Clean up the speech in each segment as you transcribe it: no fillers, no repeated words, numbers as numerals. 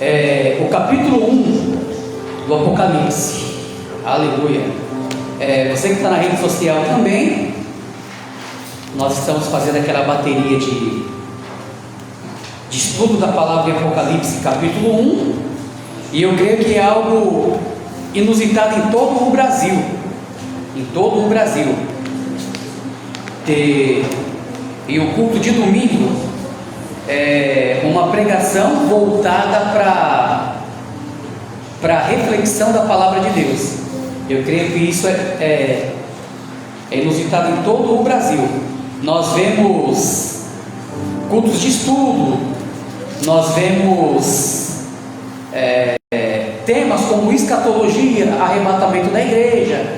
o capítulo 1 do Apocalipse. Aleluia. Você que está na rede social também, nós estamos fazendo aquela bateria de estudo da palavra em Apocalipse, capítulo 1, e eu creio que é algo inusitado em todo o Brasil. Em todo o Brasil. E o culto de domingo é uma pregação voltada para a reflexão da palavra de Deus. Eu creio que isso é inusitado em todo o Brasil. Nós vemos cultos de estudo, nós vemos temas como escatologia, arrebatamento da igreja,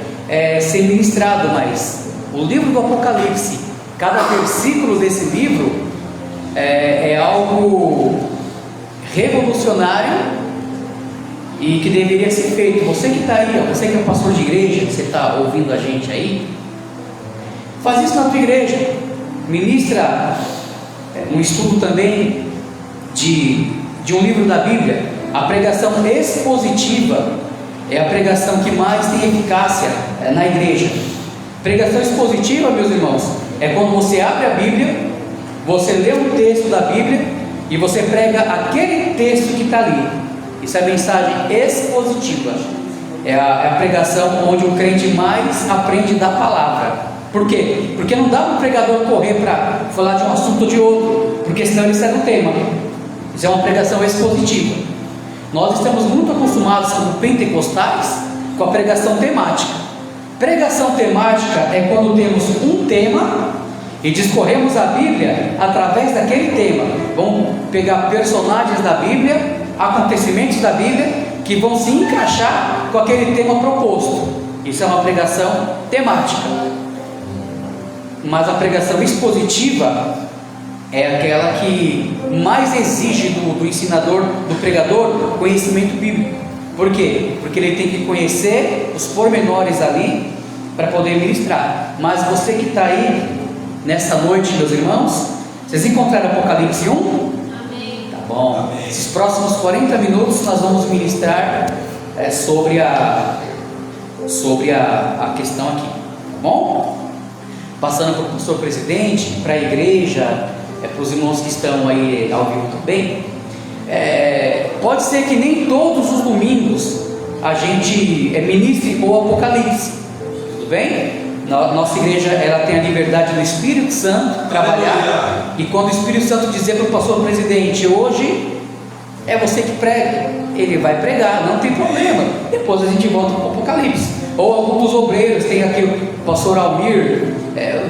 ser ministrado, mas o livro do Apocalipse, cada versículo desse livro é algo revolucionário e que deveria ser feito. Você que está aí, você que é um pastor de igreja, que você está ouvindo a gente aí, faz isso na tua igreja, ministra um estudo também de um livro da Bíblia. A pregação expositiva é a pregação que mais tem eficácia na igreja. Pregação expositiva, meus irmãos, é quando você abre a Bíblia, você lê um texto da Bíblia e você prega aquele texto que está ali. Isso é mensagem expositiva. É a pregação onde o crente mais aprende da palavra. Por quê? Porque não dá para o pregador correr para falar de um assunto ou de outro, porque senão ele sai do tema. Isso é uma pregação expositiva. Nós estamos muito acostumados como pentecostais com a pregação temática. Pregação temática é quando temos um tema e discorremos a Bíblia através daquele tema. Vamos pegar personagens da Bíblia, acontecimentos da Bíblia que vão se encaixar com aquele tema proposto. Isso é uma pregação temática. Mas a pregação expositiva é aquela que mais exige do ensinador, do pregador, conhecimento bíblico. Por quê? Porque ele tem que conhecer os pormenores ali para poder ministrar. Mas você que está aí nessa noite, meus irmãos, vocês encontraram Apocalipse 1? Amém. Tá bom. Amém. Esses próximos 40 minutos nós vamos ministrar sobre a questão aqui, tá bom? Passando para o pastor presidente, para a igreja, para os irmãos que estão aí ao vivo também. Pode ser que nem todos os domingos a gente ministre o Apocalipse, tudo bem? Nossa igreja ela tem a liberdade do Espírito Santo trabalhar, e quando o Espírito Santo dizer para o pastor presidente, hoje é você que prega, ele vai pregar, não tem problema, depois a gente volta para o Apocalipse. Ou algum dos obreiros, tem aqui o pastor Almir,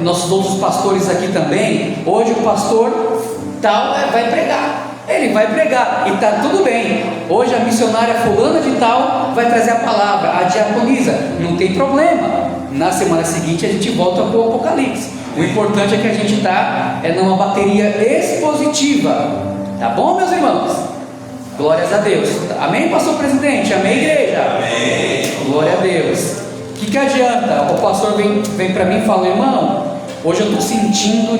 nossos outros pastores aqui também, hoje o pastor tal vai pregar, ele vai pregar, e está tudo bem. Hoje a missionária fulana de tal vai trazer a palavra, a diaconisa, não tem problema. Na semana seguinte a gente volta para o Apocalipse. O importante é que a gente está numa bateria expositiva, tá bom, meus irmãos? Glórias a Deus. Amém, pastor presidente? Amém, igreja? Amém. Glória a Deus. O que adianta? O pastor vem para mim e fala, irmão, hoje eu estou sentindo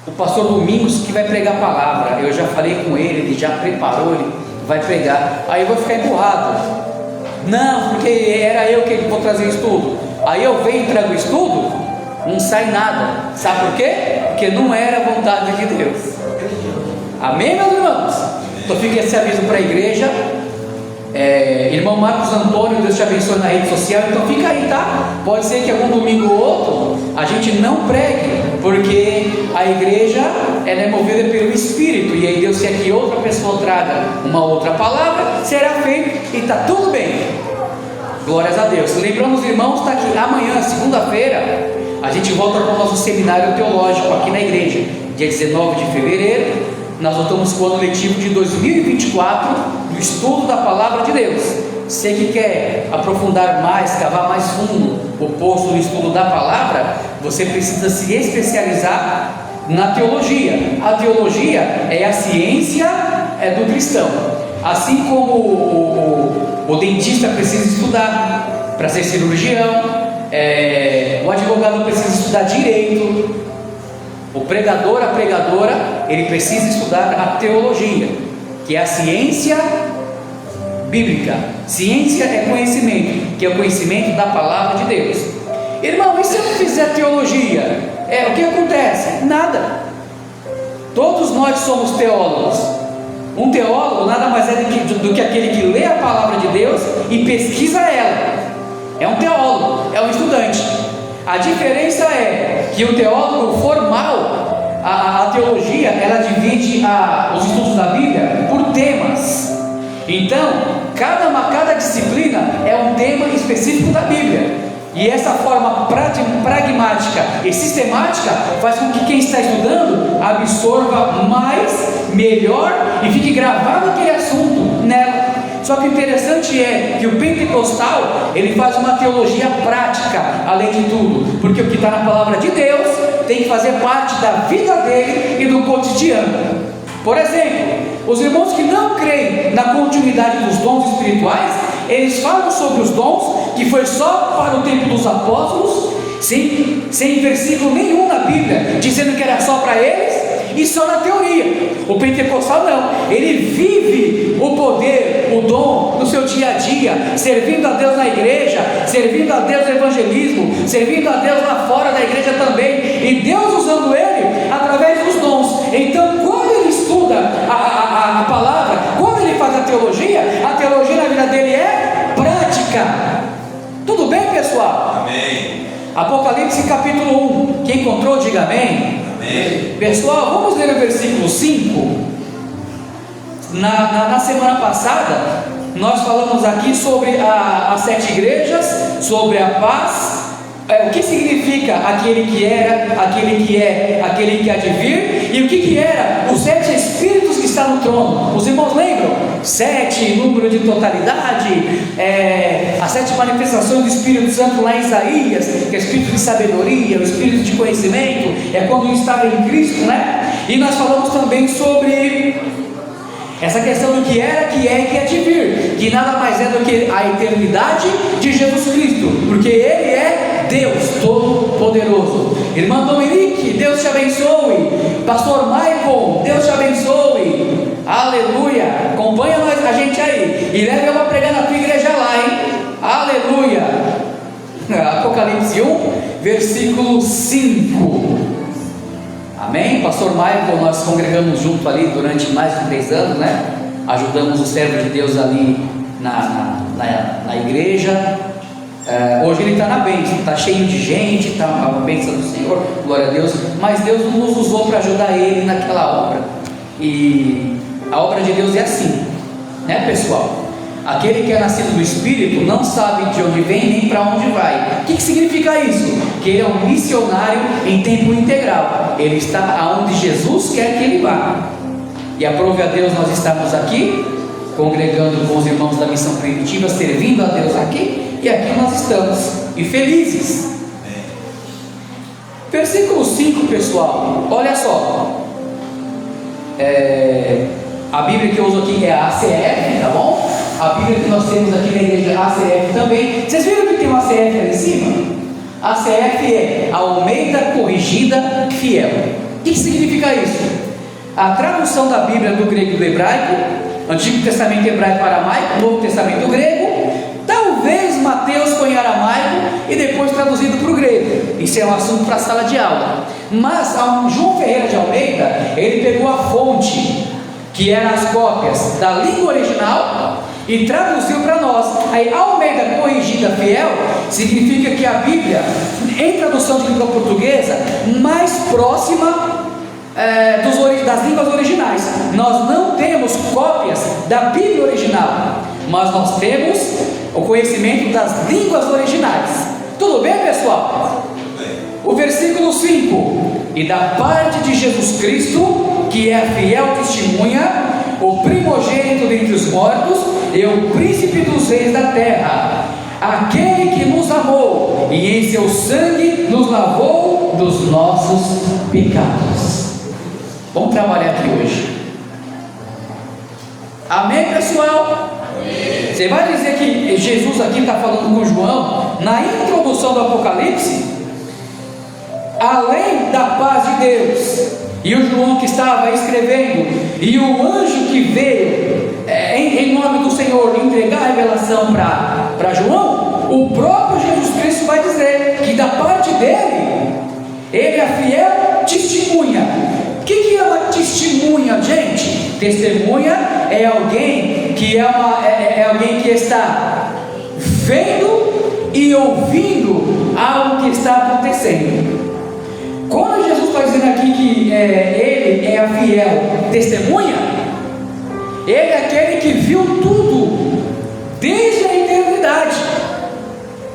o pastor Domingos que vai pregar a palavra. Eu já falei com ele já preparou, ele vai pregar. Aí eu vou ficar empurrado. Não, porque era eu que vou trazer estudo. Aí eu venho e trago estudo, não sai nada. Sabe por quê? Porque não era a vontade de Deus. Amém, meus irmãos? Então fica esse aviso para a igreja. Irmão Marcos Antônio, Deus te abençoe na rede social. Então fica aí, tá? Pode ser que algum domingo ou outro a gente não pregue, porque a igreja ela é movida pelo Espírito, e aí Deus quer que outra pessoa traga uma outra palavra, será feito e está tudo bem. Glórias a Deus. Lembrando os irmãos, está aqui amanhã, segunda-feira, a gente volta para o nosso seminário teológico aqui na igreja, dia 19 de fevereiro. Nós voltamos com o ano letivo de 2024 do estudo da palavra de Deus. Você que quer aprofundar mais, cavar mais fundo o poço do estudo da palavra, você precisa se especializar na teologia. A teologia é a ciência do cristão. Assim como o dentista precisa estudar para ser cirurgião, o advogado precisa estudar direito, O pregador, a pregadora, ele precisa estudar a teologia, que é a ciência bíblica. Ciência é conhecimento, que é o conhecimento da palavra de Deus. Irmão, e se eu não fizer teologia? O que acontece? Nada. Todos nós somos teólogos. Um teólogo nada mais é do que aquele que lê a palavra de Deus e pesquisa ela. É um teólogo, é um estudante. A diferença é que o teólogo formal, a teologia, ela divide os estudos da Bíblia por temas. Então, cada disciplina é um tema específico da Bíblia. E essa forma pragmática e sistemática faz com que quem está estudando absorva mais, melhor e fique gravado aquele assunto nela. Só que o interessante é que o pentecostal, ele faz uma teologia prática, além de tudo, porque o que está na palavra de Deus tem que fazer parte da vida dele e do cotidiano. Por exemplo, os irmãos que não creem na continuidade dos dons espirituais, eles falam sobre os dons que foi só para o tempo dos apóstolos, sem versículo nenhum na Bíblia dizendo que era só para eles, e só na teoria. O pentecostal não, ele vive o poder, o dom no seu dia a dia, servindo a Deus na igreja, servindo a Deus no evangelismo, servindo a Deus lá fora da igreja também, e Deus usando ele através dos dons. Então, quando ele estuda a palavra, quando ele faz a teologia na vida dele é prática. Tudo bem, pessoal? Amém. Apocalipse capítulo 1. Quem encontrou, diga amém. Amém. Pessoal, vamos ler o versículo 5. Na semana passada, nós falamos aqui sobre as 7 igrejas, sobre a paz. O que significa aquele que era, aquele que é, aquele que há de vir, e o que era os 7 espíritos que estão no trono. Os irmãos lembram? 7, número de totalidade, as 7 manifestações do Espírito Santo lá em Isaías, que é o espírito de sabedoria, o espírito de conhecimento, é quando estava em Cristo, né? E nós falamos também sobre essa questão do que era, que é e que há de vir, que nada mais é do que a eternidade de Jesus Cristo, porque Ele é Deus Todo-Poderoso. Irmã Dominique, Deus te abençoe. Pastor Michael, Deus te abençoe. Aleluia. Acompanha a gente aí e leve eu para pregar na tua igreja lá, hein? Aleluia. Apocalipse 1, versículo 5. Amém? Pastor Michael, nós congregamos junto ali durante mais de 3 anos, né? Ajudamos o servo de Deus ali na igreja. Hoje ele está na bênção, está cheio de gente, está uma bênção do Senhor, glória a Deus. Mas Deus nos usou para ajudar ele naquela obra. E a obra de Deus é assim, né, pessoal? Aquele que é nascido do Espírito não sabe de onde vem nem para onde vai. O que significa isso? Que ele é um missionário em tempo integral. Ele está aonde Jesus quer que ele vá. E aprove a Deus nós estamos aqui, congregando com os irmãos da missão primitiva, servindo a Deus aqui, e aqui nós estamos, e felizes. Versículo 5, pessoal, olha só. A Bíblia que eu uso aqui é a ACF, tá bom? A Bíblia que nós temos aqui na igreja é a ACF também. Vocês viram que tem uma ACF ali em cima? A ACF é Almeida Corrigida Fiel. O que significa isso? A tradução da Bíblia do grego e do hebraico, Antigo Testamento hebraico para aramaico, Novo Testamento grego, talvez Mateus foi em aramaico e depois traduzido para o grego. Isso é um assunto para a sala de aula. Mas João Ferreira de Almeida, ele pegou a fonte, que eram as cópias da língua original, e traduziu para nós. Aí Almeida Corrigida Fiel significa que a Bíblia, em tradução de língua portuguesa, mais próxima das línguas originais. Nós não temos cópias da Bíblia original, mas nós temos o conhecimento das línguas originais. Tudo bem, pessoal? O versículo 5: e da parte de Jesus Cristo, que é a fiel testemunha, o primogênito dentre os mortos e o príncipe dos reis da terra, aquele que nos amou e em seu sangue nos lavou dos nossos pecados. Vamos trabalhar aqui hoje. Amém, pessoal? Amém. Você vai dizer que Jesus aqui está falando com João na introdução do Apocalipse? além da paz de Deus, e o João que estava escrevendo, e o anjo que veio em nome do Senhor entregar a revelação para João, o próprio Jesus Cristo vai dizer que da parte dele, ele é fiel testemunha. O que é uma testemunha, gente? Testemunha é alguém que alguém que está vendo e ouvindo algo que está acontecendo. Quando Jesus está dizendo aqui que ele é a fiel testemunha, ele é aquele que viu tudo desde a eternidade.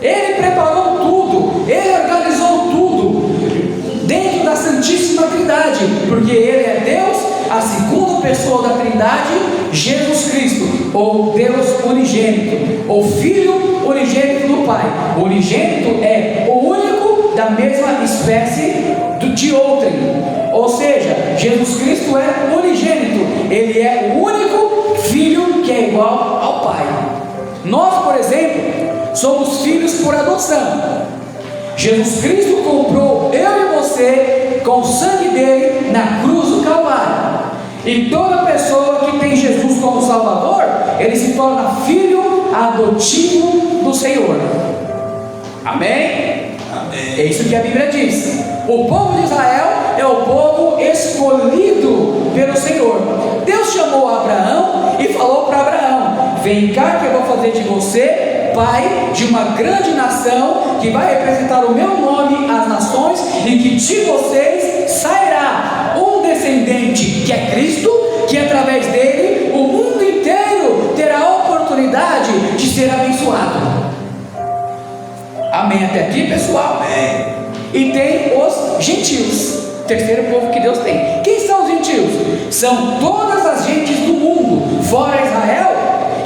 Ele preparou tudo, ele organizou tudo dentro da Santíssima Trindade, porque ele é Deus, a segunda pessoa da Trindade, Jesus Cristo, ou Deus unigênito, ou Filho unigênito do Pai. O unigênito é o único da mesma espécie de outrem, ou seja, Jesus Cristo é unigênito, ele é o único Filho que é igual ao Pai. Nós, por exemplo, somos filhos por adoção. Jesus Cristo comprou eu e você com o sangue dele na cruz do Calvário. E toda pessoa que tem Jesus como Salvador, ele se torna filho adotivo do Senhor. Amém? Amém. É isso que a Bíblia diz. O povo de Israel é o povo escolhido pelo Senhor. Deus chamou Abraão e falou para Abraão: vem cá que eu vou fazer de você pai de uma grande nação, que vai representar o meu nome às nações, e que de vocês sairá um descendente que é Cristo, que através dele o mundo inteiro terá a oportunidade de ser abençoado. Amém até aqui, pessoal? Amém. E tem os gentios, terceiro povo que Deus tem. Quem são os gentios? São todas as gentes do mundo, fora Israel,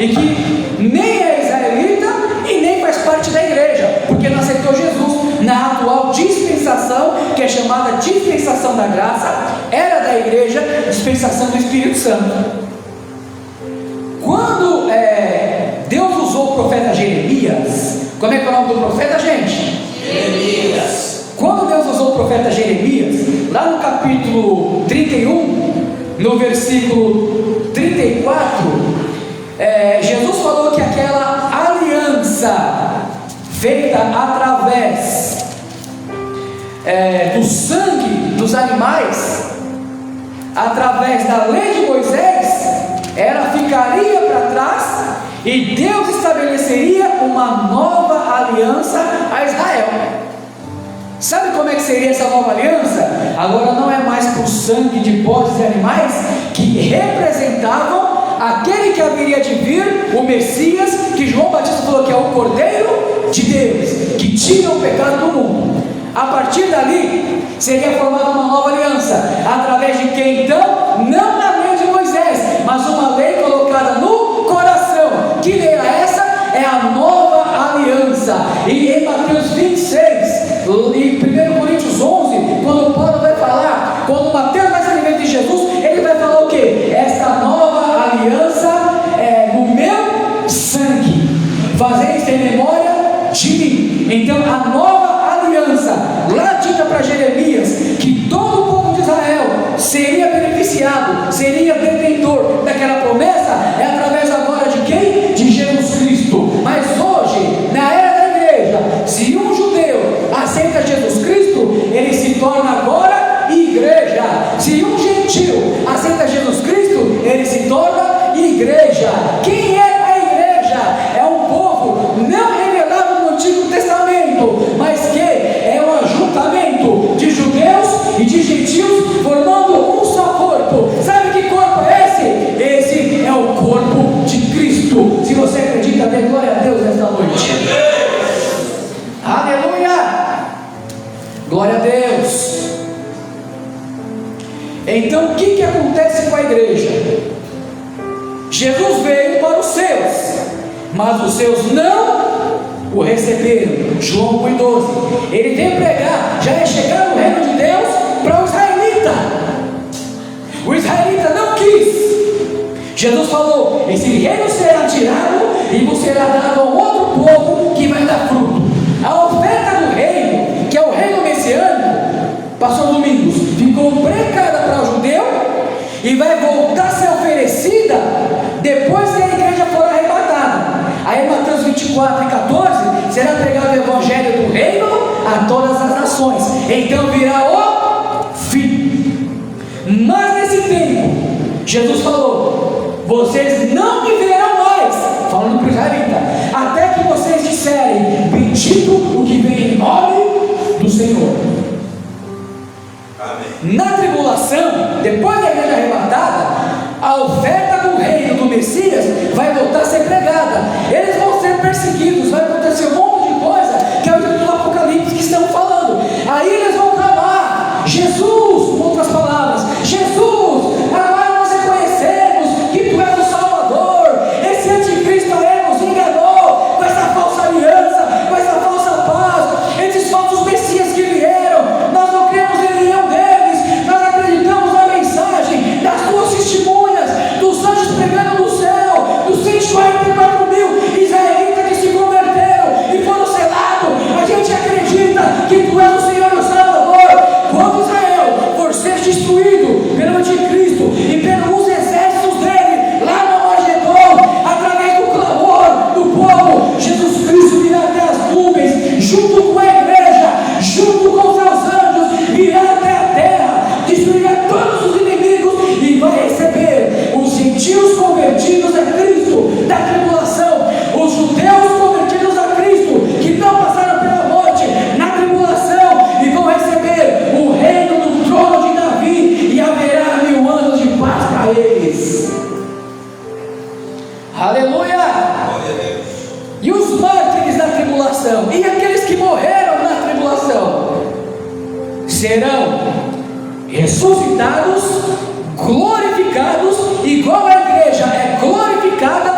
e que nem é israelita e nem faz parte da igreja, porque não aceitou Jesus na atual dispensação, que é chamada dispensação da graça, era da igreja, dispensação do Espírito Santo. Quando Deus usou o profeta Jeremias, como é que é o nome do profeta, gente? Jeremias. Quando Deus usou o profeta Jeremias, lá no capítulo 31, no versículo 34, Jesus falou que aquela aliança feita através do sangue dos animais, através da lei de Moisés, ela ficaria para trás e Deus estabeleceria uma nova aliança a Israel. Sabe como é que seria essa nova aliança? Agora não é mais por sangue de bodes e animais que representavam aquele que haveria de vir, o Messias, que João Batista falou que é o Cordeiro de Deus, que tira o pecado do mundo. A partir dali seria formada uma nova aliança, através de quem então? Não na lei de Moisés, mas uma lei colocada no coração. Que lei é essa? É a nova aliança. E em Mateus 26 e 1 Coríntios 11, quando Paulo vai falar, quando Mateus vai escrever de Jesus, ele vai falar o que? Esta nova aliança é no meu sangue, fazei isso em memória de mim. Então a nova aliança, lá dita para Jeremias, que todo o povo de Israel seria beneficiado, seria detentor daquela promessa, é através agora de quem? De Jesus Cristo. Mas hoje, na era da igreja, se um judeu aceita Jesus Cristo, ele se torna agora igreja. Se um gentil aceita Jesus Cristo, ele se torna igreja. Quem é a igreja? É um povo não revelado no Antigo Testamento, mas que é um ajuntamento de judeus e de gentios formando um só corpo. Sabe que corpo é esse? Esse é o corpo de Cristo. Se você acredita, dê glória a Deus nesta noite. Aleluia! Glória a Deus. Então o que acontece com a igreja? Jesus veio para os seus, mas os seus não o receberam. João 1,12. Ele veio pregar, já é chegar no reino de Deus para o israelita. O israelita não quis. Jesus falou: esse reino será tirado e vos será dado a um outro povo que vai dar fruto. A oferta do reino, que é o reino messiânico, vai voltar a ser oferecida depois que a igreja for arrebatada. Aí Mateus 24 e 14, será pregado o evangelho do reino a todas as nações, então virá o fim. Mas nesse tempo, Jesus falou: vocês não me verão mais, falando para o israelita, até que vocês disserem: bendito o que vem em nome do Senhor. Amém. Na tribulação, depois da igreja arrebatada, a oferta do reino do Messias vai voltar a ser pregada. Eles vão ser perseguidos, vai acontecer um monte de coisa, que é o livro do Apocalipse que estamos falando. Aí eles vão clamar: Jesus, com outras palavras, Jesus, agora nós reconhecemos que Tu és o Salvador. Esse anticristo aí nos enganou com essa falsa aliança, com essa falsa paz, esses falsos messias que vieram. Nós não cremos em nenhum deles, nós acreditamos na mensagem das Tuas testemunhas, dos anjos pregando no céu, dos 144.000 israelitas que se converteram e foram selados. A gente acredita que Tu és o Senhor e o Salvador. Quando Israel for ser destruído pelo anticristo e pelos exércitos dele lá no Armagedon, através do clamor do povo, Jesus Cristo virá até as nuvens, junto com a igreja, junto com os seus anjos, virá até a terra, destruirá todos os inimigos e vai receber os gentios convertidos a Cristo da tribulação, os judeus convertidos a Cristo, que não passaram pela morte na tribulação, e vão receber o reino do trono de Davi, e haverá 1000 anos de paz para eles. Aleluia! E os mártires da tribulação, e aqueles que morreram na tribulação, serão ressuscitados, glorificados, igual a igreja é glorificada,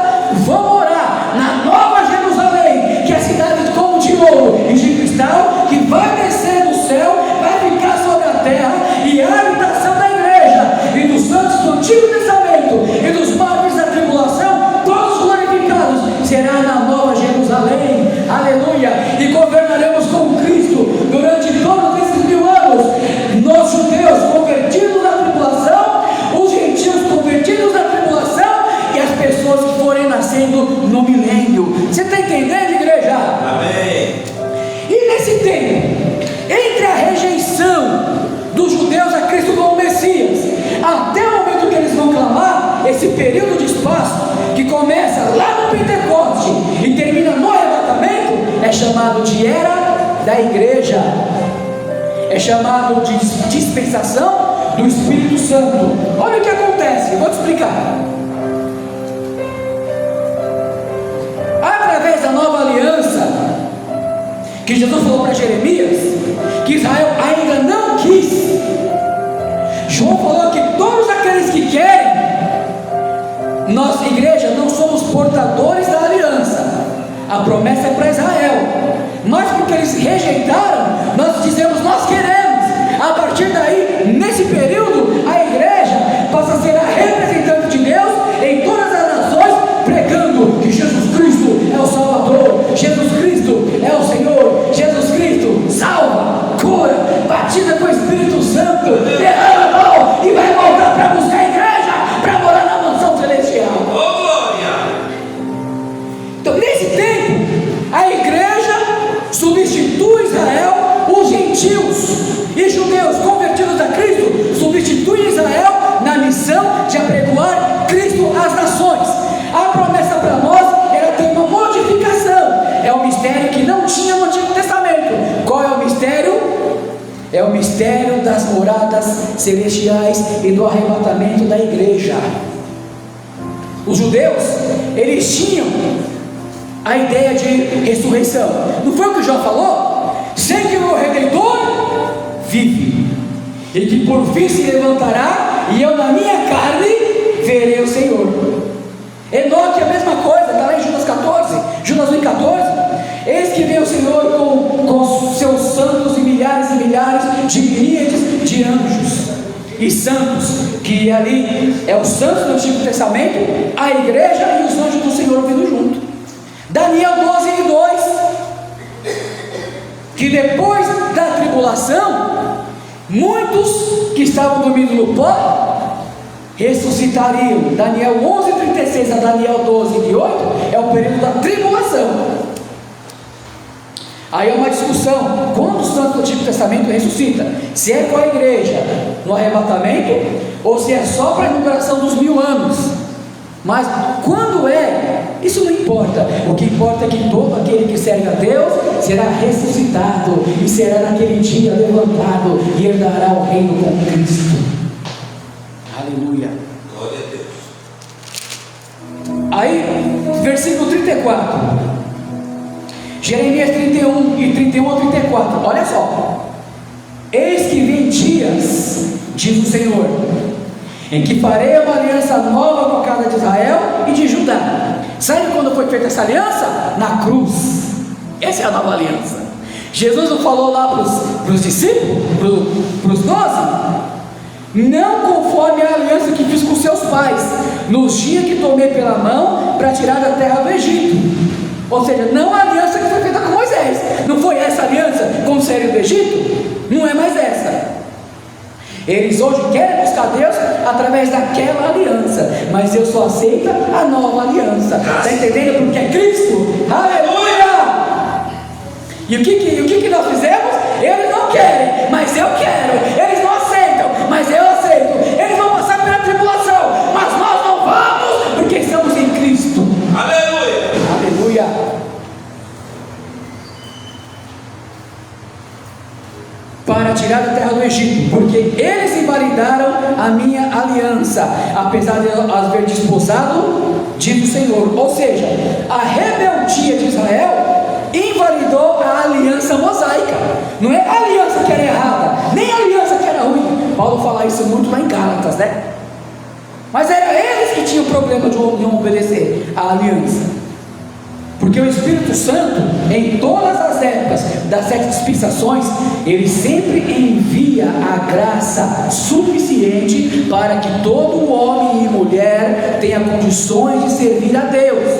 vão morar na Nova Jerusalém, que é a cidade como de ouro e de cristal, que vai descer do céu, vai ficar sobre a terra, e a habitação da igreja e dos santos do Antigo Testamento e dos mártires da tribulação, todos glorificados, será na Nova Jerusalém. Aleluia! E governaremos com Cristo durante todos esses 1000 anos, nós judeus convertidos na tribulação, os gentios convertidos na tribulação e as pessoas que forem nascendo no milênio. Você está entendendo, igreja? Amém. E nesse tempo, entre a rejeição dos judeus a Cristo como Messias, até o momento que eles vão clamar, esse período de espaço que começa lá no Pentecoste e termina no arrebatamento, é chamado de era da igreja, é chamado de dispensação do Espírito Santo. Olha o que acontece, eu vou te explicar. Através da nova aliança que Jesus falou para Jeremias, que Israel ainda não quis, João falou que todos aqueles que querem, nós, igreja, não somos portadores da aliança, a promessa é para Israel, mas porque eles rejeitaram, nós dizemos: nós queremos. A partir daí, nesse período, a igreja passa a ser a representante de Deus em todas as nações, pregando que Jesus Cristo é o Salvador, Jesus Cristo é o Senhor, Jesus Cristo salva, cura, batiza com o Espírito Santo, derrama a mão e vai voltar para buscar a igreja, para morar na mansão celestial. Oh, glória! Então, nesse tempo, a igreja substitui Israel, os gentios e judeus convertidos a Cristo substituem Israel na missão de apregoar Cristo às nações. A promessa para nós era ter uma modificação, é um mistério que não tinha no Antigo Testamento. Qual é o mistério? É o mistério das moradas celestiais e do arrebatamento da igreja. Os judeus, eles tinham a ideia de ressurreição. Não foi o que João falou? Sei que o meu Redentor vive, e que por fim se levantará, e eu na minha carne verei o Senhor. Enoque, a mesma coisa, está lá em Judas 14, Judas 1,14. Eis que vem o Senhor com seus santos e milhares de miríades de anjos e santos, que ali é os santos do Antigo Testamento, a igreja e os anjos do Senhor vindo junto. Daniel 12:2, que depois da tribulação, muitos que estavam dormindo no pó ressuscitariam. Daniel 11:36 a Daniel 12:8 é o período da tribulação. Aí é uma discussão: quando o santo do Antigo Testamento ressuscita? Se é com a igreja no arrebatamento, ou se é só para a inauguração dos 1000 anos. Mas quando é, isso não importa. O que importa é que todo aquele que serve a Deus será ressuscitado e será naquele dia levantado e herdará o reino com Cristo. Aleluia. Glória a Deus. Aí, versículo 34, Jeremias 31 a 34, olha só: eis que vem dias, diz o Senhor, em que farei uma aliança nova com a casa de Israel e de Judá. Sabe quando foi feita essa aliança? Na cruz. Essa é a nova aliança. Jesus não falou lá para os discípulos, para os 12? Não conforme a aliança que fiz com seus pais, nos dias que tomei pela mão para tirar da terra do Egito. Ou seja, não a aliança que foi feita com Moisés. Não foi essa aliança com o sério do Egito? Não é mais essa. Eles hoje querem buscar Deus através daquela aliança, mas eu só aceito a nova aliança. Está entendendo? Porque é Cristo. Aleluia! E o que nós fizemos? Eles não querem, mas eu quero. Eles não aceitam, mas eu aceito. Eles vão passar pela tribulação, mas nós não vamos, porque estamos em Cristo. Aleluia! Aleluia! Para tirar da terra do Egito, porque eles invalidaram a minha aliança, apesar de eu as ver desposado, diz o Senhor. Ou seja, a rebeldia de Israel invalidou a aliança mosaica. Não é a aliança que era errada, nem a aliança que era ruim. Paulo fala isso muito lá em Gálatas, né? Mas era eles que tinham o problema de não obedecer a aliança. Porque o Espírito Santo, em todas as épocas das 7 dispensações, ele sempre envia a graça suficiente para que todo homem e mulher tenha condições de servir a Deus.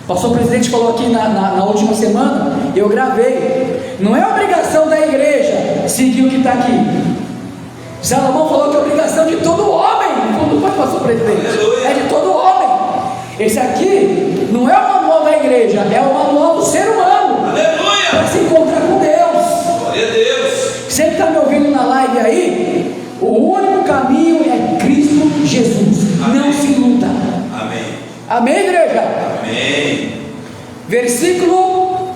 O pastor presidente falou aqui na última semana, eu gravei, não é obrigação da igreja seguir o que está aqui. Salomão falou que é obrigação de todo homem. Quando foi, pastor presidente? É de todo homem. Esse aqui não é o manual da igreja, é o manual do ser humano. Aleluia! Para se encontrar com Deus. Glória a Deus! Você que está me ouvindo na live aí, o único caminho é Cristo Jesus. Amém. Não se iluda. Amém. Amém, igreja? Amém. Versículo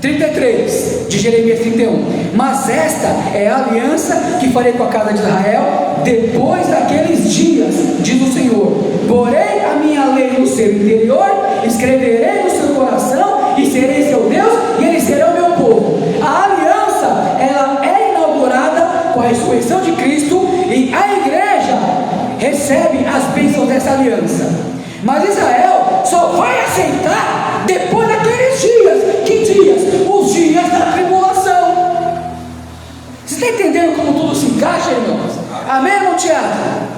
33 de Jeremias 31. Mas esta é a aliança que farei com a casa de Israel depois daqueles dias, diz o Senhor. Porei a minha lei no seu interior, escreverei no seu coração e serei seu Deus e eles serão meu povo. A aliança, ela é inaugurada com a ressurreição de Cristo e a igreja recebe as bênçãos dessa aliança. Mas Israel só vai aceitar depois daqueles dias. Que dias? Os dias da tribulação. Você está entendendo como tudo se encaixa, irmãos? Amém, irmão Tiago?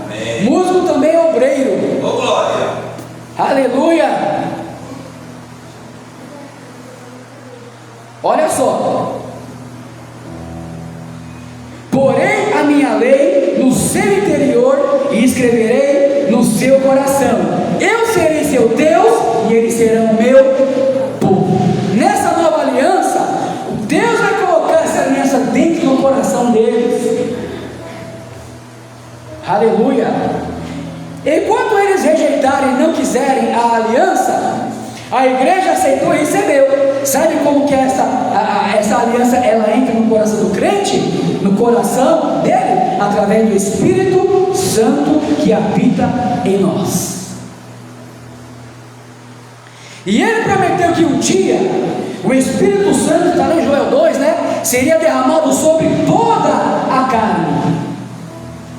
Amém. Músico também é obreiro. Oh, glória! Aleluia! Olha só. Porei a minha lei no seu interior e escreverei no seu coração. Eu serei seu Deus e eles serão meu povo. Nessa nova aliança, Deus vai colocar essa aliança dentro do coração deles. Aleluia! Enquanto eles rejeitarem e não quiserem a aliança, a igreja aceitou e recebeu. Sabe como que é essa aliança? Ela entra no coração do crente, no coração dele, através do Espírito Santo que habita em nós. E ele prometeu que um dia o Espírito Santo, está lá em Joel 2, né? Seria derramado sobre toda a carne.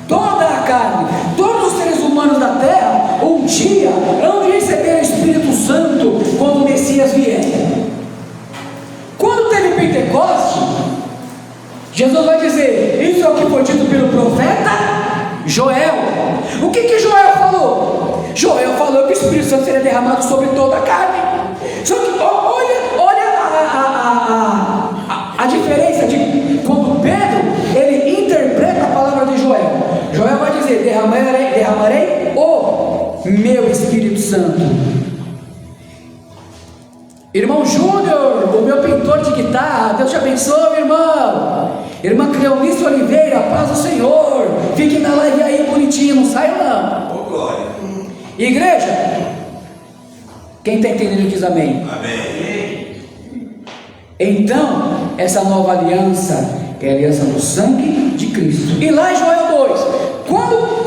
Toda a carne, todos os seres humanos da terra, um dia hão de receber o Espírito Santo quando o Messias vier. Quando teve Pentecoste, Jesus vai dizer: isso é o que foi dito pelo profeta Joel. O que Joel falou? Joel falou que o Espírito Santo seria derramado sobre toda a carne. Só que olha a diferença de quando Pedro ele interpreta a palavra de Joel. Joel vai dizer dizer: derramarei o meu Espírito Santo. Irmão Júnior, o meu pintor de guitarra, Deus te abençoe, irmão. Irmã Cleonice Oliveira, paz do Senhor. Fiquem na live aí bonitinho, não saiam não. Oh, glória. Igreja, quem está entendendo diz amém. Amém. Então, essa nova aliança é a aliança do sangue de Cristo. E lá em Joel 2, quando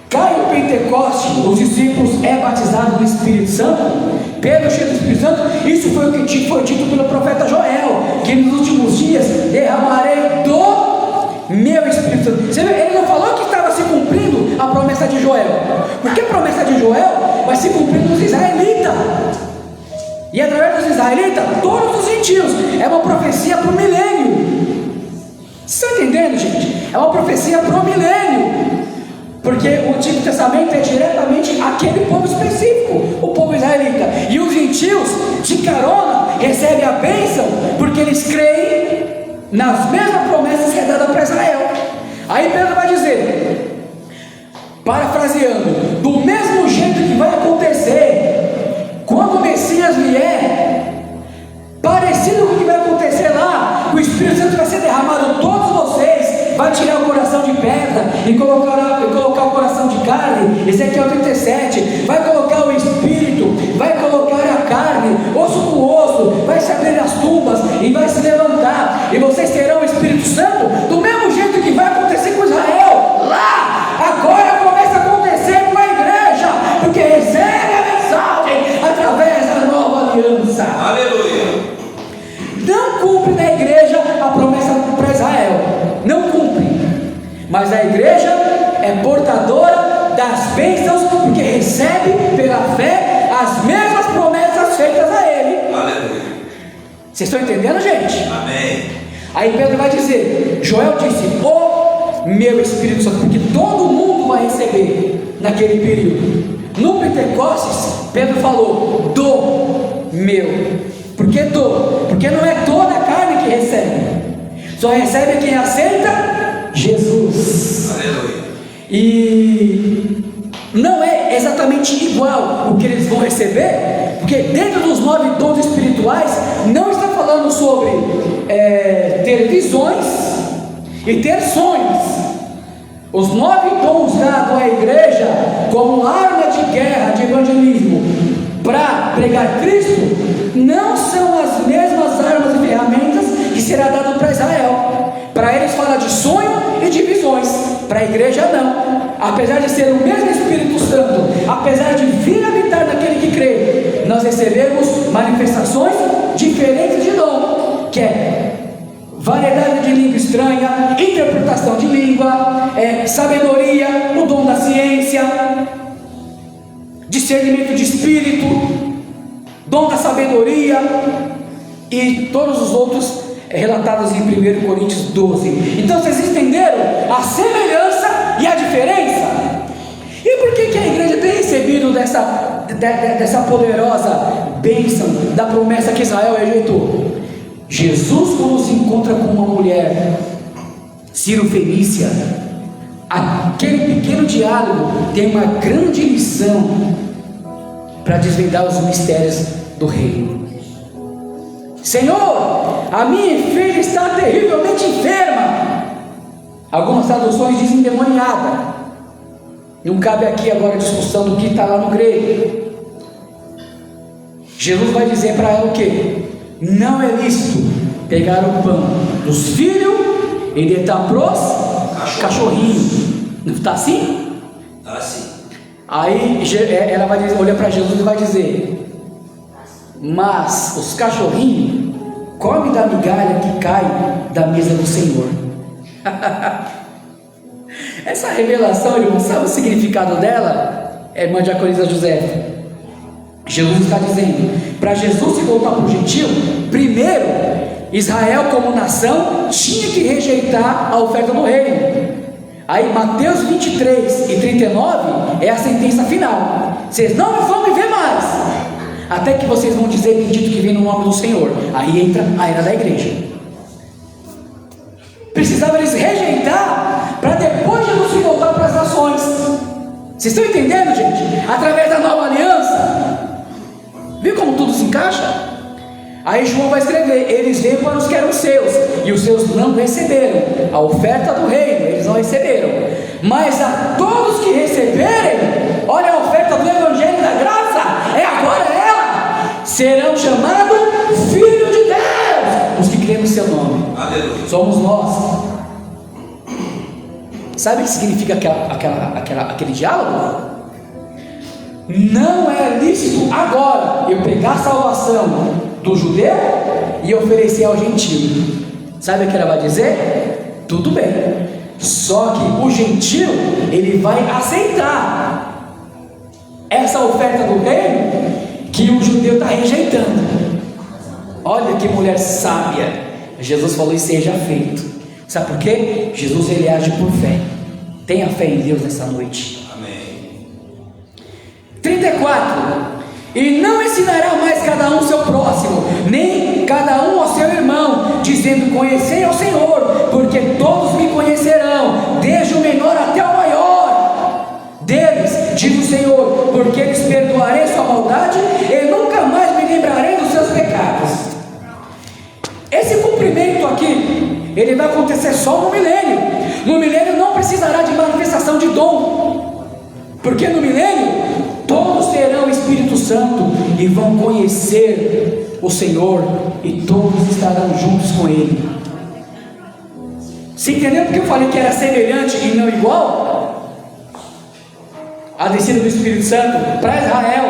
cai o Pentecoste, os discípulos é batizado no Espírito Santo, Pedro cheio do Espírito Santo, isso foi o que foi dito pelo profeta Joel, que nos últimos dias derramarei do meu Espírito Santo. Você vê, ele não falou que estava se cumprindo a promessa de Joel, porque a promessa de Joel vai se cumprir nos israelitas, e através dos israelitas, todos os gentios. É uma profecia para o milênio. Você está entendendo, gente? É uma profecia para o milênio, porque o Antigo Testamento é diretamente aquele povo específico, o povo israelita, e os gentios de carona recebem a bênção porque eles creem nas mesmas promessas que é dada para Israel. Aí Pedro vai dizer, parafraseando: do mesmo jeito que vai acontecer quando o Messias vier, parecido com o que vai acontecer lá, o Espírito Santo vai ser derramado em todos vocês, vai tirar o coração de pedra e colocar o coração de carne. Ezequiel 37, vai colocar o Espírito, vai colocar a carne, osso com osso, vai se abrir as tumbas e vai se levantar, e vocês terão o Espírito Santo, do mesmo jeito que vai acontecer com Israel lá, agora começa a acontecer com a igreja, porque recebe a mensagem através da nova aliança. Aleluia. Não cumpre na igreja a promessa para Israel, não cumpre, mas a igreja é portadora das bênçãos, porque recebe pela fé as mesmas promessas feitas a ele. Aleluia. Vocês estão entendendo, gente? Amém. Aí Pedro vai dizer, Joel disse: o meu Espírito Santo, porque todo mundo vai receber naquele período. No Pentecostes, Pedro falou do meu. Por que do? Porque não é toda a carne que recebe, só recebe quem aceita Jesus. Aleluia. E não é exatamente igual o que eles vão receber, porque dentro dos 9 dons espirituais não está falando sobre ter visões e ter sonhos. Os 9 dons dados à igreja como arma de guerra, de evangelismo, para pregar Cristo, não são as mesmas armas e ferramentas que será dado para Israel. Para eles fala de sonho e de visões, para a igreja não. Apesar de ser o mesmo Espírito Santo, apesar de vir habitar naquele que crê, nós recebemos manifestações diferentes de dom, que é variedade de língua estranha, interpretação de língua, sabedoria, o dom da ciência, discernimento de espírito, dom da sabedoria e todos os outros relatados em 1 Coríntios 12. Então vocês entenderam a semelhança e a diferença? E por que a igreja tem recebido dessa poderosa bênção da promessa que Israel rejeitou? Jesus, quando se encontra com uma mulher Ciro-fenícia, aquele pequeno diálogo tem uma grande lição para desvendar os mistérios do reino. Senhor, a minha filha está terrivelmente enferma. Algumas traduções dizem endemoniada. Não cabe aqui agora a discussão do que está lá no grego. Jesus vai dizer para ela o que? Não é lícito pegar o pão dos filhos e deitar pros cachorrinhos. Não está assim? Está assim. Aí ela vai olhar para Jesus e vai dizer: mas os cachorrinhos comem da migalha que cai da mesa do Senhor. Essa revelação, irmão, sabe o significado dela? Irmã Diaconisa José, Jesus está dizendo, para Jesus se voltar para o gentio, primeiro, Israel como nação tinha que rejeitar a oferta do reino. Aí Mateus 23 e 39 é a sentença final: vocês não vão me ver mais, até que vocês vão dizer bendito que vem no nome do Senhor. Aí entra a era da igreja. Precisava eles rejeitar, para depois Jesus se voltar para as nações. Vocês estão entendendo, gente? Através da nova aliança. Viu como tudo se encaixa? Aí João vai escrever: eles veio para os que eram seus, e os seus não receberam a oferta do reino, eles não receberam. Mas a todos que receberem, olha a oferta do evangelho da graça, é agora ela, serão chamados filhos de Deus, os que creem no seu nome. Aleluia. Somos nós. Sabe o que significa aquele diálogo? Não é lícito agora eu pegar a salvação do judeu e oferecer ao gentio. Sabe o que ela vai dizer? Tudo bem, só que o gentio, ele vai aceitar essa oferta do reino que o judeu está rejeitando. Olha que mulher sábia. Jesus falou: e seja feito. Sabe por quê? Jesus, ele age por fé. Tenha fé em Deus nessa noite. Amém. 34. E não ensinará mais cada um seu próximo, nem cada um ao seu irmão, dizendo: conhecei ao Senhor, porque todos me conhecerão, desde o menor até o maior deles, diz o Senhor, porque lhes perdoarei sua maldade e nunca mais me lembrarei dos seus pecados. Esse cumprimento aqui, ele vai acontecer só no milênio. No milênio não precisará de manifestação de dom, porque no milênio todos terão o Espírito Santo e vão conhecer o Senhor, e todos estarão juntos com Ele. Se entendeu porque eu falei que era semelhante e não igual? A descida do Espírito Santo para Israel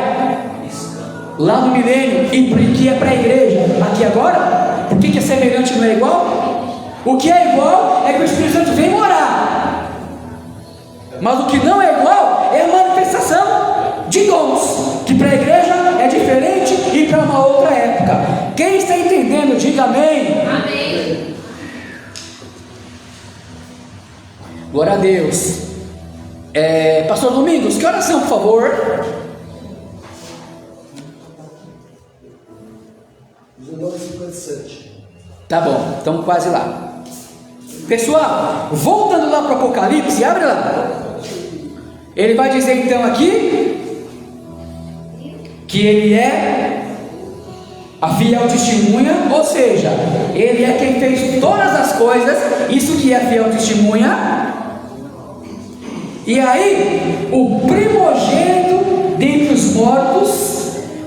lá no milênio, e que é para a igreja aqui agora. Por que é semelhante e não é igual? O que é igual é que o Espírito Santo vem morar, mas o que não é igual é a manifestação de dons, que para a igreja é diferente e para uma outra época. Quem está entendendo, diga amém. Amém. Glória a Deus. Pastor Domingos, que oração, por favor? 19:57. Tá bom, estamos quase lá. Pessoal, voltando lá para o Apocalipse, abre lá. Ele vai dizer então aqui que ele é a fiel testemunha, ou seja, ele é quem fez todas as coisas, isso que é fiel testemunha. E aí, o primogênito dentre os mortos,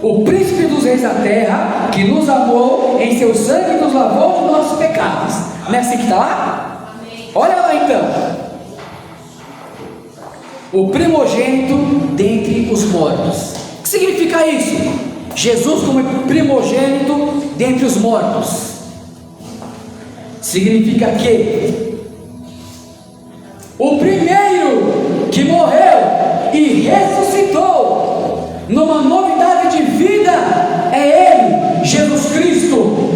o príncipe dos reis da terra, que nos amou, em seu sangue nos lavou de nossos pecados. Não é assim que está lá? Olha lá então. O primogênito dentre os mortos. O que significa isso? Jesus como primogênito dentre os mortos. Significa que o primeiro que morreu e ressuscitou numa novidade de vida é Ele, Jesus Cristo.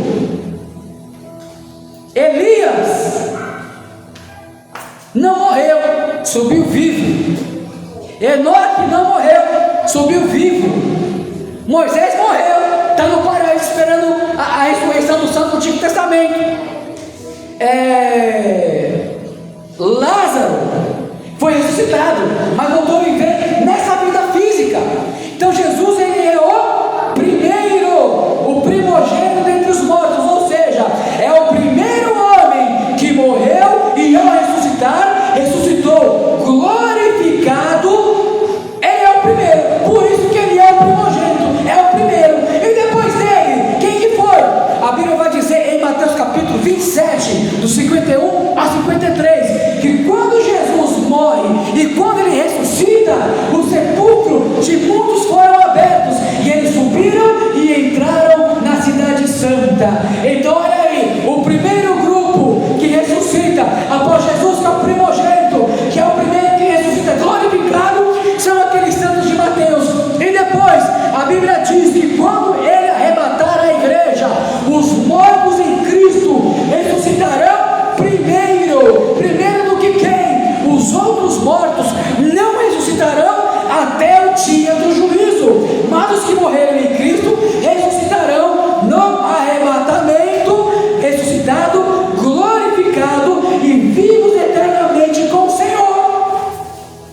Elias não morreu, subiu vivo. Enoque não morreu, subiu vivo. Moisés morreu, está no paraíso esperando a ressurreição do Santo Antigo Testamento. Lázaro foi ressuscitado, mas voltou a viver nessa vida física. Então Jesus, ele é o primeiro, o primogênito dentre os mortos, ou seja, é o primeiro homem que morreu e ao ressuscitar, ressuscitou glorificado. Ele é o primeiro, por isso que ele é o primogênito, é o primeiro. E depois dele, quem que foi? A Bíblia vai dizer em Mateus capítulo 27, do 51 a 53, que quando Jesus morre e quando ele ressuscita, o sepulcro de muitos foram abertos, e eles subiram e entraram na cidade santa. Então olha aí, o primeiro grupo que ressuscita após Jesus, que é o primogênito, que é o primeiro que ressuscita glorificado, são aqueles santos de Mateus. E depois a Bíblia diz que quando ele arrebatar a igreja, os mortos em Cristo ressuscitarão primeiro do que quem? Os outros mortos não ressuscitarão até o dia do juízo, mas os que morreram em Cristo ressuscitarão no arrebatamento, ressuscitado, glorificado e vivos eternamente com o Senhor.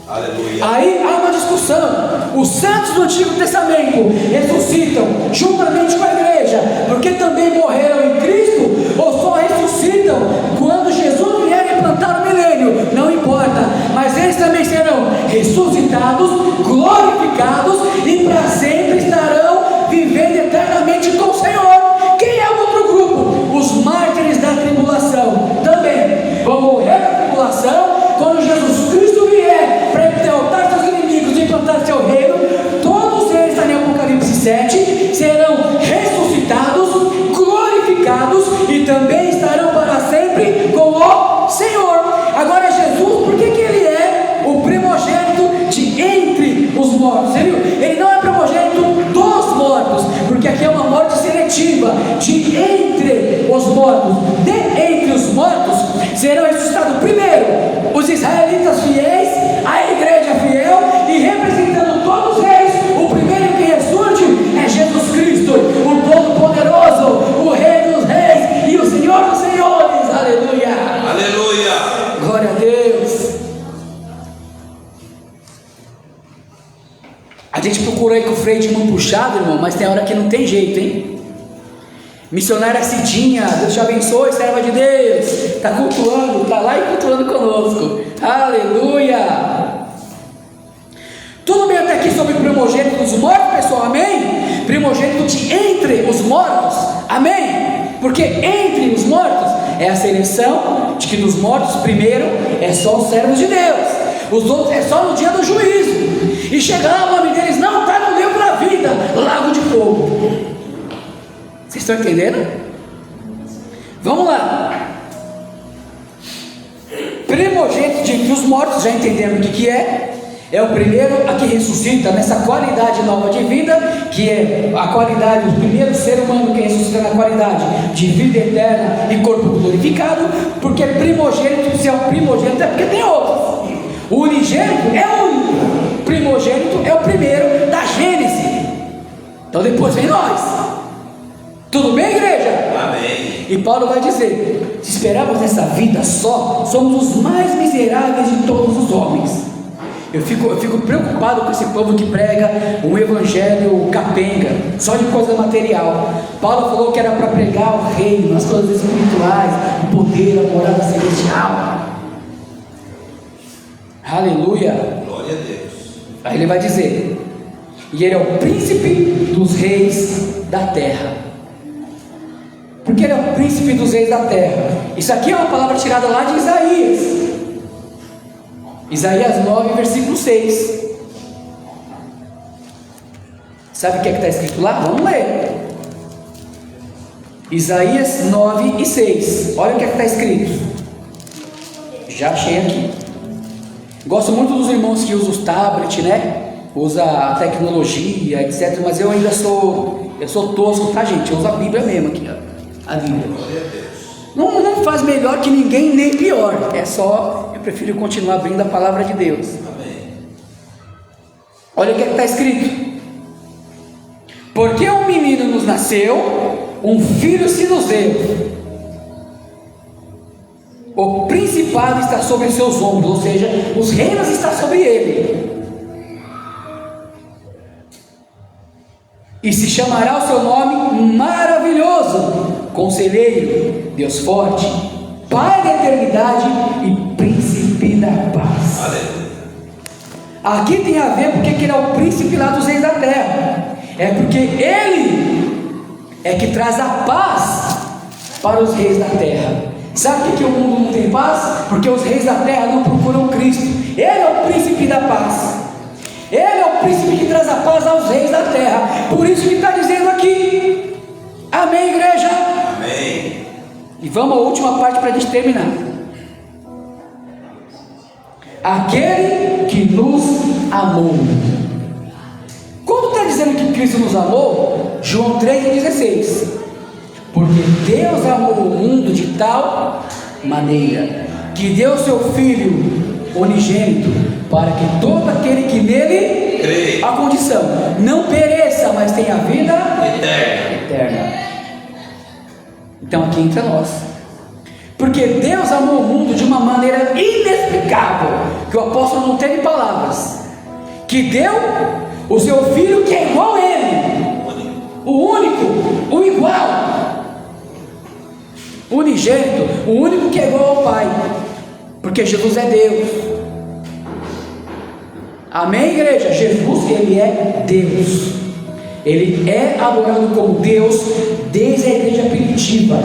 Aleluia. Aí há uma discussão. Os santos do Antigo Testamento ressuscitam juntamente com a igreja, porque também morreram em Cristo, ou só ressuscitam quando Jesus vier implantar o milênio? Não importa, mas eles também serão ressuscitados, glorificados e para sempre estarão vivendo eternamente com o Senhor. Quem é o outro grupo? Os mártires da tribulação também vão morrer na tribulação. Quando Jesus Cristo vier para derrotar seus inimigos e implantar seu reino, todos eles, está em Apocalipse 7, serão ressuscitados, glorificados e também estarão para sempre com o Senhor. Agora Jesus, por que ele é o primogênito de entre os mortos? Ele não é primogênito dos mortos, porque aqui é uma morte seletiva, de entre os mortos. De entre os mortos serão ressuscitados primeiro os israelitas fiéis, a igreja fiel, e representando todos os reis, o primeiro que ressurge é Jesus Cristo, o Todo-Poderoso, o Rei dos Reis e o Senhor dos Senhores. Aleluia! Aleluia! Glória a Deus! A gente procura aí com o freio de mão puxado, irmão, mas tem hora que não tem jeito, hein? Missionária Cidinha, Deus te abençoe, serva de Deus, está cultuando, está lá e cultuando conosco. Aleluia! Tudo bem até aqui sobre primogênito dos mortos, pessoal, amém? Primogênito de entre os mortos, amém? Porque entre os mortos é a seleção de que dos mortos primeiro é só os servos de Deus, os outros é só no dia do juízo, e chegar lá o nome deles não está no livro da vida, lago de fogo. Vocês estão entendendo? Vamos lá. Primogênito de entre os mortos, já entendemos o que é. É o primeiro a que ressuscita nessa qualidade nova de vida, que é a qualidade do primeiro ser humano que ressuscita na qualidade de vida eterna e corpo glorificado. Porque primogênito, se é o primogênito, é porque tem outros. O unigênito é o único, primogênito é o primeiro da Gênesis. Então depois vem nós. Tudo bem, igreja? Amém. E Paulo vai dizer: se esperarmos nessa vida só, somos os mais miseráveis de todos os homens. Eu fico preocupado com esse povo que prega um evangelho capenga, só de coisa material. Paulo falou que era para pregar o reino, as coisas espirituais, o poder, a morada celestial. Aleluia. Glória a Deus. Aí ele vai dizer: e ele é o príncipe dos reis da terra. Porque ele é o príncipe dos reis da terra. Isso aqui é uma palavra tirada lá de Isaías. Isaías 9, versículo 6. Sabe o que está escrito lá? Vamos ler. Isaías 9 e 6. Olha o que está escrito. Já achei aqui. Gosto muito dos irmãos que usam os tablets, né? Usa a tecnologia, etc. Mas eu ainda sou tosco, tá, gente? Eu uso a Bíblia mesmo aqui, ó. A Bíblia. Não faz melhor que ninguém, nem pior. É só, eu prefiro continuar abrindo a palavra de Deus. Amém. Olha o que está escrito: porque um menino nos nasceu, um filho se nos deu, o principado está sobre os seus ombros, ou seja, os reinos estão sobre ele, e se chamará o seu nome Maravilhoso, Conselheiro, Deus Forte, Pai da Eternidade e Príncipe da Paz. Aleluia. Aqui tem a ver porque ele é o príncipe lá dos reis da terra. É porque ele é que traz a paz para os reis da terra. Sabe por que o mundo não tem paz? Porque os reis da terra não procuram Cristo. Ele é o príncipe da paz. Ele é o príncipe que traz a paz aos reis da terra. Por isso que está dizendo aqui. Amém, igreja? Amém. E vamos à última parte para a gente terminar. Aquele que nos amou. Quando está dizendo que Cristo nos amou, João 3,16. Porque Deus amou o mundo de tal maneira que deu seu Filho unigênito, para que todo aquele que nele crê, a condição, não pereça, mas tenha vida eterna. Então aqui entre nós, porque Deus amou o mundo de uma maneira inexplicável, que o apóstolo não teve palavras, que deu o seu filho que é igual a ele, o único, o igual, o unigênito, o único que é igual ao Pai, porque Jesus é Deus. Amém, igreja? Jesus, ele é Deus. Ele é adorado como Deus desde a igreja primitiva.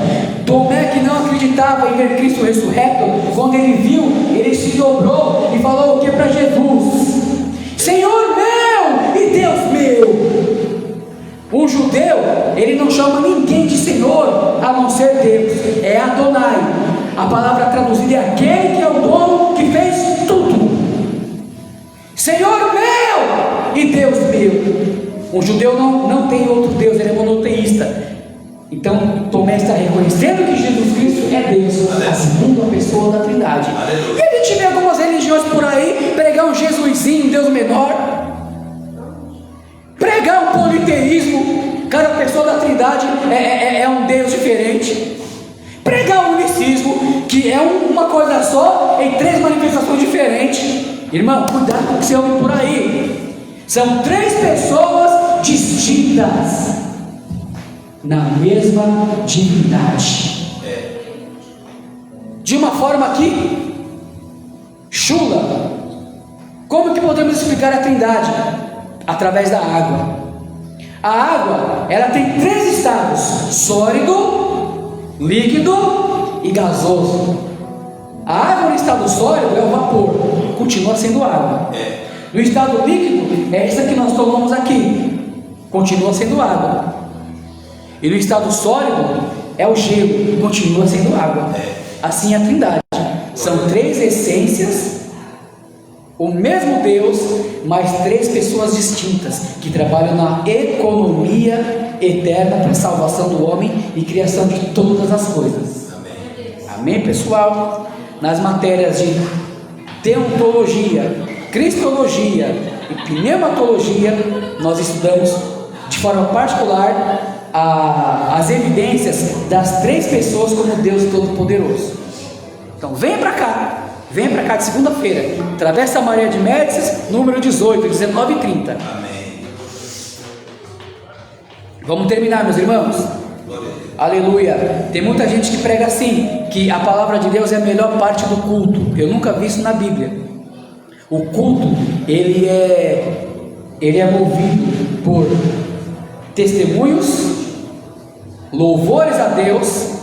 Tomé, que não acreditava em ver Cristo ressurreto, quando ele viu, ele se dobrou e falou o que para Jesus? Senhor meu e Deus meu. Um judeu, ele não chama ninguém de Senhor a não ser Deus, é Adonai. A palavra traduzida é aquele que é o dono que fez tudo. Senhor meu e Deus meu. Um judeu não tem outro Deus, ele é monoteísta. Então Tomé está reconhecendo que Jesus Cristo é Deus, a segunda pessoa da Trindade. E a gente vê algumas religiões por aí pregar um Jesusinho, um Deus menor, pregar um politeísmo, cada pessoa da Trindade é um Deus diferente, pregar o unicismo, que é uma coisa só em 3 manifestações diferentes. Irmão, cuidado com o que você ouve por aí. São 3 pessoas distintas na mesma divindade, de uma forma que chula. Como que podemos explicar a Trindade? Através da água. A água, ela tem 3 estados: sólido, líquido e gasoso. A água no estado sólido é o vapor, continua sendo água. No estado líquido é essa que nós tomamos aqui, continua sendo água. E no estado sólido é o gelo, continua sendo água. Assim é a Trindade. São 3 essências, o mesmo Deus, mas 3 pessoas distintas que trabalham na economia eterna para a salvação do homem e criação de todas as coisas. Amém, pessoal? Nas matérias de deontologia, cristologia e pneumatologia, nós estudamos de forma particular as evidências das 3 pessoas como Deus Todo-Poderoso. Então venha para cá de segunda-feira, Travessa Maria de Médicis, número 18, 19 e 30. Amém. Vamos terminar, meus irmãos? Aleluia. Tem muita gente que prega assim, que a palavra de Deus é a melhor parte do culto. Eu nunca vi isso na Bíblia. O culto, ele é movido por testemunhos, louvores a Deus,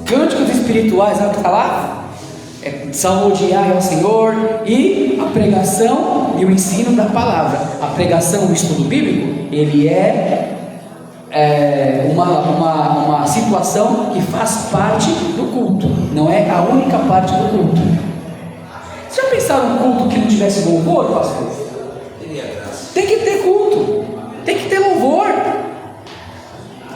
cânticos espirituais, sabe o que está lá? Salmodiar ao Senhor, e a pregação e o ensino da palavra. A pregação, o estudo bíblico, ele é uma situação que faz parte do culto, não é a única parte do culto. Vocês já pensaram num culto que não tivesse louvor, pastor? Tem que ter culto, tem que ter louvor.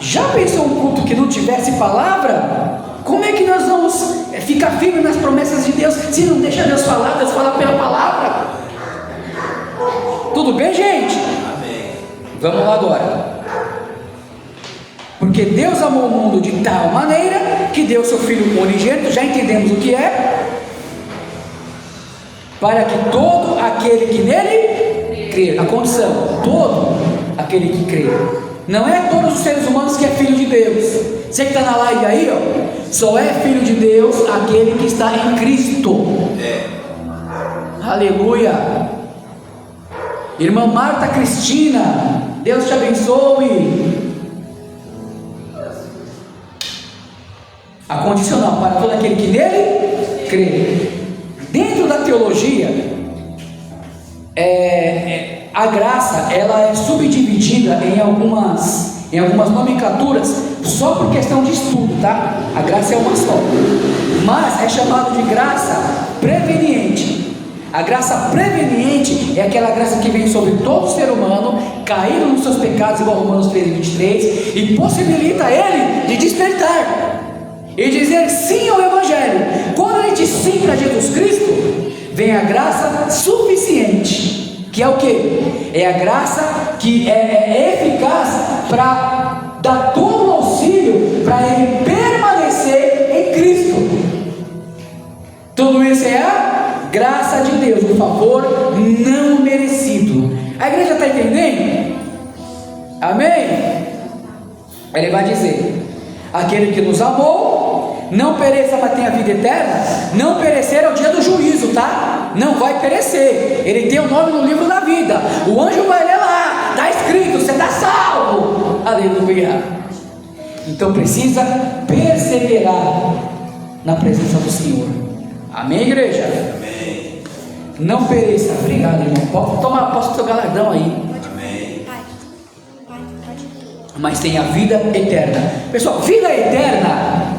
Já pensou um culto que não tivesse palavra? Como é que nós vamos ficar firmes nas promessas de Deus se não deixa Deus falar, Deus falar pela palavra? Tudo bem, gente? Amém. Vamos lá agora. Porque Deus amou o mundo de tal maneira que deu seu Filho unigênito, já entendemos o que é, para que todo aquele que nele crê, a condição, todo aquele que crê, não é todos os seres humanos que é filho de Deus. Você que está na live aí, ó, só é filho de Deus aquele que está em Cristo. Aleluia. Irmã Marta Cristina, Deus te abençoe. A condicional, para todo aquele que nele crê. Dentro da teologia, a graça, ela é subdividida em algumas nomenclaturas, só por questão de estudo, tá? A graça é uma só, mas é chamado de graça preveniente. A graça preveniente é aquela graça que vem sobre todo ser humano, caído nos seus pecados, igual Romanos 3:23, e possibilita ele de despertar e dizer sim ao Evangelho. Quando ele diz sim para Jesus Cristo, vem a graça suficiente, que é o que? É a graça que é eficaz para dar todo o auxílio para ele permanecer em Cristo. Tudo isso é a graça de Deus, o favor não merecido. A igreja está entendendo? Amém? Ele vai dizer: aquele que nos amou, não pereça, mas tenha vida eterna. Não perecer é o dia do juízo, tá? Não vai perecer. Ele tem o nome no livro da vida. O anjo vai ler lá, está escrito, você está salvo. Aleluia. Então precisa perseverar na presença do Senhor. Amém, igreja? Amém. Não pereça. Obrigado, irmão. Posso ter o galardão aí. Amém. Mas tem a vida eterna. Pessoal, vida eterna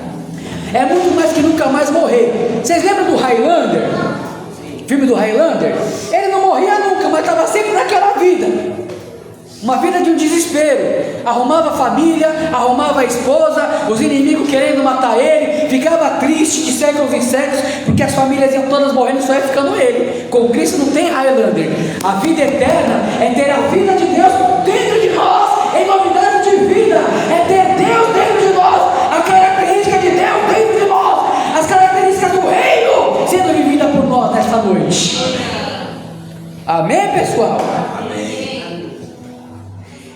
é muito mais que nunca mais morrer. Vocês lembram do Highlander? Filme do Highlander? Ele não morria nunca, mas estava sempre naquela vida. Uma vida de um desespero. Arrumava família, arrumava a esposa, os inimigos querendo matar ele, ficava triste de séculos em séculos, porque as famílias iam todas morrendo, só ia ficando ele. Com Cristo não tem Highlander. A vida eterna é ter a vida de Deus dentro de nós, em novidade de vida. É ter Deus dentro de nós, a característica de Deus dentro de nós, as características do reino sendo vivida por nós nesta noite. Amém, pessoal? Amém.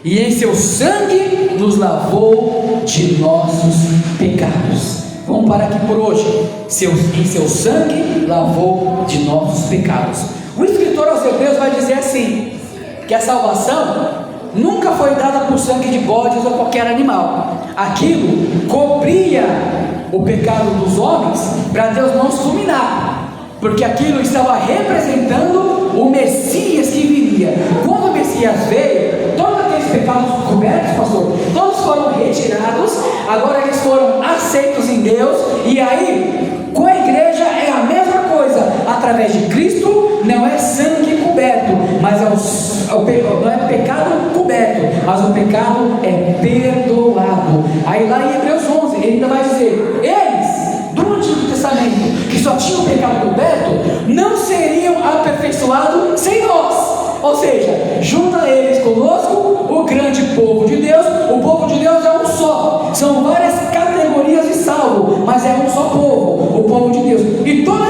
E em seu sangue nos lavou de nossos pecados. Vamos parar aqui por hoje. Em seu sangue lavou de nossos pecados. O escritor aos Hebreus vai dizer assim: que a salvação nunca foi dada por sangue de bodes ou qualquer animal. Aquilo cobria o pecado dos homens para Deus não os fulminar, porque aquilo estava representando o Messias que viria. Quando o Messias veio, todos aqueles pecados cobertos, pastor, todos foram retirados. Agora eles foram aceitos em Deus. E aí, com a igreja é a mesma coisa. Através de Cristo, não é sangue coberto, mas não é pecado coberto, mas o pecado é perdoado. Aí lá em Hebreus 11, ele ainda vai dizer: eles do Antigo Testamento, que só tinham o pecado coberto, não seriam aperfeiçoados sem nós. Ou seja, junta eles conosco, o grande povo de Deus. O povo de Deus é um só. São várias categorias de salvo, mas é um só povo, o povo de Deus. E toda